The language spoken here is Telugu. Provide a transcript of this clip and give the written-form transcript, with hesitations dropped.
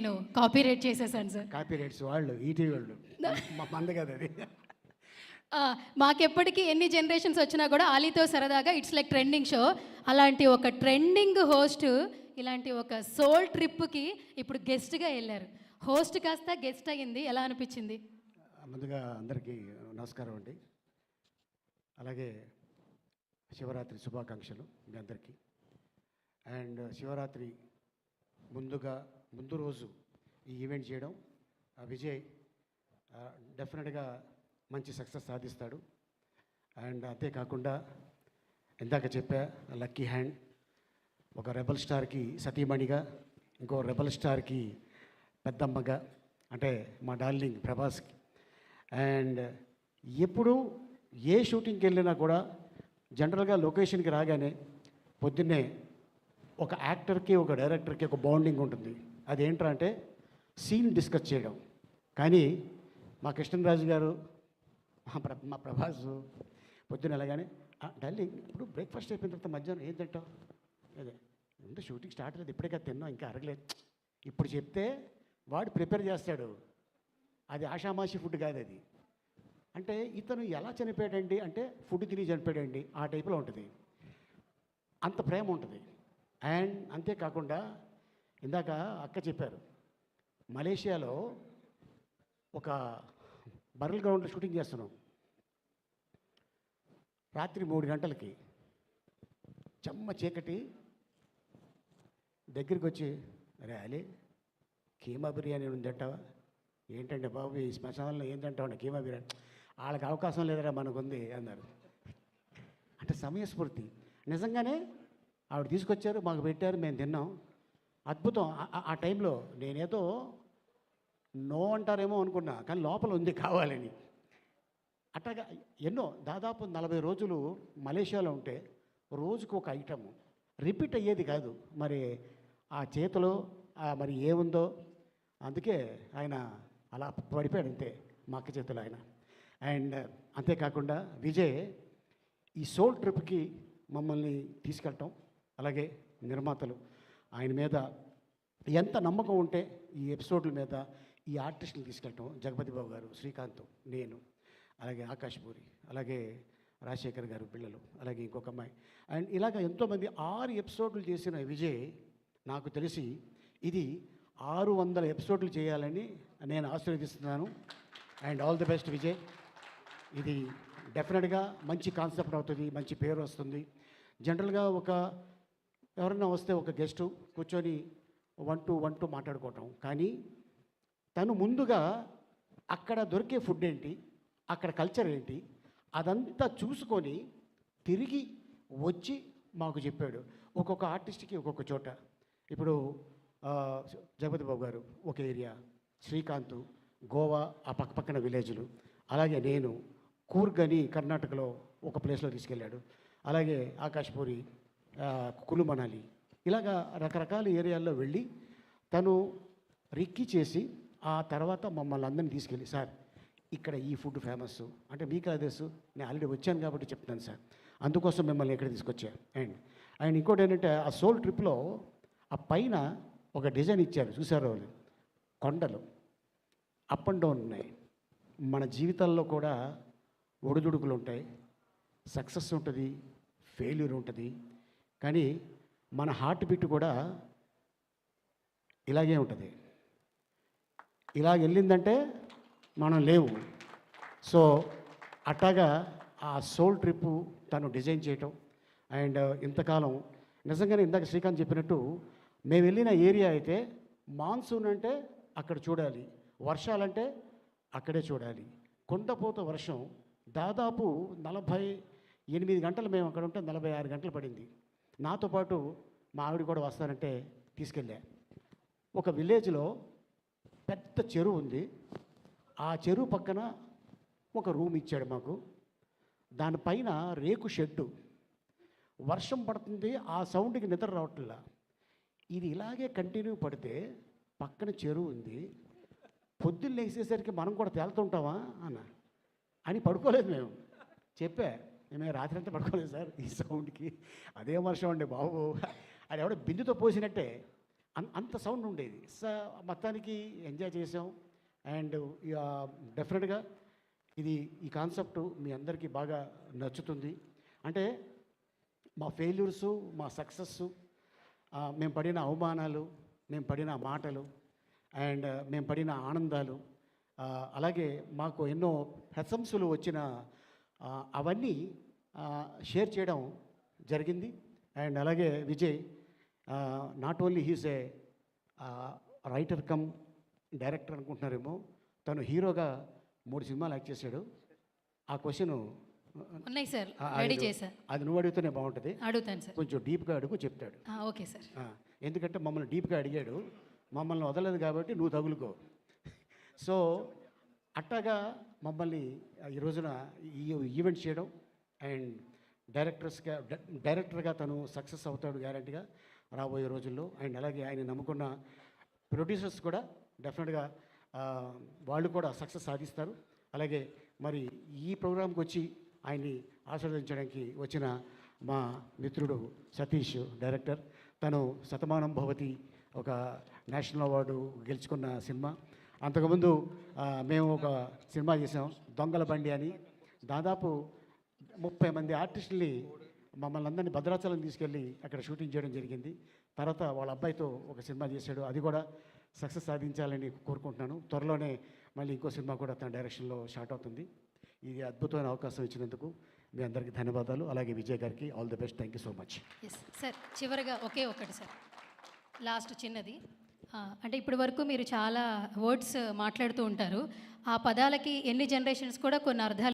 నేను కాపీరైట్ చేసేసాను సార్. కాపీ రైట్స్ వాళ్ళు ఈటీవీ వాళ్ళు మంద కదా అది. మాకెప్పటికీ ఎన్ని జనరేషన్స్ వచ్చినా కూడా ఆలీతో సరదాగా ఇట్స్ లైక్ ట్రెండింగ్ షో. అలాంటి ఒక ట్రెండింగ్ హోస్ట్ ఇలాంటి ఒక సోల్ ట్రిప్కి ఇప్పుడు గెస్ట్గా వెళ్ళారు. హోస్ట్ కాస్త గెస్ట్ అయ్యింది, ఎలా అనిపించింది? ముందుగా అందరికీ నమస్కారం అండి. అలాగే శివరాత్రి శుభాకాంక్షలు మీ అందరికీ. అండ్ శివరాత్రి ముందు రోజు ఈ ఈవెంట్ చేయడం విజయ్ డెఫినెట్గా మంచి సక్సెస్ సాధిస్తాడు. అండ్ అంతేకాకుండా ఇందాక చెప్పా లక్కీ హ్యాండ్, ఒక రెబల్ స్టార్కి సతీమణిగా, ఇంకో రెబల్ స్టార్కి పెద్దమ్మగా, అంటే మా డార్లింగ్ ప్రభాస్కి. అండ్ ఎప్పుడు ఏ షూటింగ్కి వెళ్ళినా కూడా జనరల్గా లొకేషన్కి రాగానే పొద్దున్నే ఒక యాక్టర్కి ఒక డైరెక్టర్కి ఒక బాండింగ్ ఉంటుంది. అదేంట్రా అంటే సీన్ డిస్కస్ చేయడం. కానీ మా కృష్ణరాజు గారు మా ప్రభాస్ పొద్దున్న వెళ్ళగానే డార్లింగ్ ఇప్పుడు బ్రేక్ఫాస్ట్ అయిపోయిన తర్వాత మధ్యాహ్నం ఏం తింటావు? అదే ముందు షూటింగ్ స్టార్ట్ లేదు, ఇప్పుడే కదా తిన్నాం, ఇంకా అరగలేదు. ఇప్పుడు చెప్తే వాడు ప్రిపేర్ చేస్తాడు. అది ఆషామాషి ఫుడ్ కాదు అది. అంటే ఇతను ఎలా చనిపోయాడండి అంటే ఫుడ్ తిని చనిపోయాడండి, ఆ టైప్లో ఉంటుంది. అంత ప్రేమ ఉంటుంది. అండ్ అంతేకాకుండా ఇందాక అక్క చెప్పారు, మలేషియాలో ఒక బర్రెల్ గ్రౌండ్లో షూటింగ్ చేస్తున్నాం. రాత్రి 3 గంటలకి చెమ్మ చీకటి. దగ్గరికి వచ్చి, అరే అలీ కీమా బిర్యానీ ఉంది తింటావా? ఏంటంటే బాబు ఈ శ్మశానంలో ఏం తింటావు కీమా బిర్యానీ? వాళ్ళకి అవకాశం లేదరా, మనకుంది అన్నారు. అంటే సమయస్ఫూర్తి. నిజంగానే ఆవిడ తీసుకొచ్చారు, మాకు పెట్టారు, మేము తిన్నాం. అద్భుతం. ఆ టైంలో నేనేదో నో అంటారేమో అనుకున్నా, కానీ లోపల ఉంది కావాలని. అట్లాగా ఎన్నో దాదాపు 40 రోజులు మలేషియాలో ఉంటే రోజుకు ఒక ఐటమ్ రిపీట్ అయ్యేది కాదు. మరి ఆ చేతిలో మరి ఏముందో, అందుకే ఆయన అలా పడిపోయాడు అంతే, మా అక్క చేతిలో ఆయన. అండ్ అంతేకాకుండా విజయ్ ఈ సోల్ ట్రిప్కి మమ్మల్ని తీసుకెళ్ళటం, అలాగే నిర్మాతలు ఆయన మీద ఎంత నమ్మకం ఉంటే ఈ ఎపిసోడ్ల మీద ఈ ఆర్టిస్టులు తీసుకెళ్ళటం, జగపతి బాబు గారు, శ్రీకాంత్, నేను, అలాగే ఆకాష్ పూరి, అలాగే రాజశేఖర్ గారు పిల్లలు, అలాగే ఇంకొక అమ్మాయి. అండ్ ఇలాగ ఎంతోమంది 6 ఎపిసోడ్లు చేసిన విజయ్ నాకు తెలిసి ఇది 600 ఎపిసోడ్లు చేయాలని నేను ఆశీర్వదిస్తున్నాను. And all the best Vijay. ఇది డెఫినెట్గా మంచి కాన్సెప్ట్ అవుతుంది, మంచి పేరు వస్తుంది. జనరల్గా ఎవరైనా వస్తే ఒక గెస్టు కూర్చొని 1-2 మాట్లాడుకోవటం, కానీ తను ముందుగా అక్కడ దొరికే ఫుడ్ ఏంటి, అక్కడ కల్చర్ ఏంటి, అదంతా చూసుకొని తిరిగి వచ్చి మాకు చెప్పాడు. ఒక్కొక్క ఆర్టిస్ట్కి ఒక్కొక్క చోట. ఇప్పుడు జగపతి బాబు గారు ఒక ఏరియా, శ్రీకాంత్ గోవా ఆ పక్కపక్కన విలేజ్లు, అలాగే నేను కూర్గ్ అని కర్ణాటకలో ఒక ప్లేస్లో తీసుకెళ్ళాడు, అలాగే ఆకాష్ పూరి కులు మనాలి, ఇలాగా రకరకాల ఏరియాల్లో వెళ్ళి తను రిక్కీ చేసి ఆ తర్వాత మమ్మల్ని అందరినీ తీసుకెళ్ళి, సార్ ఇక్కడ ఈ ఫుడ్ ఫేమస్ అంటే మీకు తెలుసు, నేను ఆల్రెడీ వచ్చాను కాబట్టి చెప్తాను సార్, అందుకోసం మిమ్మల్ని ఇక్కడ తీసుకొచ్చా. అండ్ ఇంకోటి ఏంటంటే ఆ సోల్ ట్రిప్లో ఆ పైన ఒక డిజైన్ ఇచ్చారు, చూసారు వాళ్ళు, కొండలు అప్ అండ్ డౌన్ ఉన్నాయి. మన జీవితాల్లో కూడా ఒడిదుడుకులు ఉంటాయి, సక్సెస్ ఉంటుంది, ఫెయిల్యూర్ ఉంటుంది, కానీ మన హార్ట్ బీట్ కూడా ఇలాగే ఉంటుంది. ఇలాగ వెళ్ళిందంటే మనం లేవు. సో అట్టాగా ఆ సోల్ ట్రిప్పు తను డిజైన్ చేయటం. అండ్ ఇంతకాలం నిజంగానే ఇందాక శ్రీకాంత్ చెప్పినట్టు మేము వెళ్ళిన ఏరియా అయితే మాన్సూన్ అంటే అక్కడ చూడాలి, వర్షాలంటే అక్కడే చూడాలి. కొండపోత వర్షం దాదాపు 48 గంటలు మేము అక్కడ ఉంటే 46 గంటలు పడింది. నాతో పాటు మా ఆవిడ కూడా వస్తానంటే తీసుకెళ్ళా. ఒక విలేజ్లో పెద్ద చెరువు ఉంది, ఆ చెరువు పక్కన ఒక రూమ్ ఇచ్చాడు మాకు, దానిపైన రేకు షెడ్డు. వర్షం పడుతుంది, ఆ సౌండ్కి నిద్ర రావట్లా. ఇది ఇలాగే కంటిన్యూ పడితే పక్కన చెరువు ఉంది, పొద్దున్న లేచేసరికి మనం కూడా తేలుతుంటామా అని పడుకోలేదు మేము. మేము రాత్రి అంతా పడుకోలేదు సార్ ఈ సౌండ్కి. అదే వర్షం అండి బాబు, అది ఎవడో బిందుతో పోసినట్టే అంత సౌండ్ ఉండేది. మొత్తానికి ఎంజాయ్ చేసాం. అండ్ డెఫినెట్గా ఈ కాన్సెప్ట్ మీ అందరికీ బాగా నచ్చుతుంది. అంటే మా ఫెయిల్యూర్సు, మా సక్సెస్సు, మేము పడిన అవమానాలు, మేము పడిన మాటలు, అండ్ మేము పడిన ఆనందాలు, అలాగే మాకు ఎన్నో ప్రశంసలు వచ్చిన అవన్నీ షేర్ చేయడం జరిగింది. అండ్ అలాగే Vijay not only he's A writer cum director అనుకుంటున్నారేమో, తను హీరోగా 3 సినిమాలు యాక్ట్ చేశాడు. ఆ క్వశ్చన్ ఉన్నాయి సార్, రెడీ చేశా. అది నువ్వు అడిగితేనే బాగుంటుంది. అడుగుతాను సార్. కొంచెం డీప్గా అడుగు, చెప్తాడు. Okay sir. ఎందుకంటే మమ్మల్ని డీప్గా అడిగాడు, మమ్మల్ని వదలలేదు కాబట్టి నువ్వు తగులుకో. సో అట్టాగా మమ్మల్ని ఈ రోజున ఈ ఈవెంట్ చేయడం, అండ్ డైరెక్టర్గా తను సక్సెస్ అవుతాడు గ్యారంటీగా రాబోయే రోజుల్లో. అండ్ అలాగే ఆయన నమ్ముకున్న ప్రొడ్యూసర్స్ కూడా డెఫినెట్గా వాళ్ళు కూడా సక్సెస్ సాధిస్తారు. అలాగే మరి ఈ ప్రోగ్రాంకి వచ్చి ఆయన్ని ఆశీర్వదించడానికి వచ్చిన మా మిత్రుడు సతీష్ డైరెక్టర్, తను శతమానం భవతి ఒక నేషనల్ అవార్డు గెలుచుకున్న సినిమా. అంతకుముందు మేము ఒక సినిమా చేసాం, దొంగల బండి అని. దాదాపు 30 మంది ఆర్టిస్టుల్ని మమ్మల్ని అందరినీ భద్రాచలం తీసుకెళ్ళి అక్కడ షూటింగ్ చేయడం జరిగింది. తర్వాత వాళ్ళ అబ్బాయితో ఒక సినిమా చేశాడు, అది కూడా సక్సెస్ సాధించాలని కోరుకుంటున్నాను. త్వరలోనే మళ్ళీ ఇంకో సినిమా కూడా తన డైరెక్షన్లో స్టార్ట్ అవుతుంది. ఇది అద్భుతమైన అవకాశం ఇచ్చినందుకు మీ అందరికీ ధన్యవాదాలు. అలాగే విజయ్ గారికి all the best. Thank you so much. Yes sir, చివరిగా ఒకే ఒకటి సార్, లాస్ట్ చిన్నది. అంటే ఇప్పటి వరకు మీరు చాలా వర్డ్స్ మాట్లాడుతూ ఉంటారు. ఆ పదాలకి ఎన్ని జనరేషన్స్ కూడా కొన్ని అర్థాలు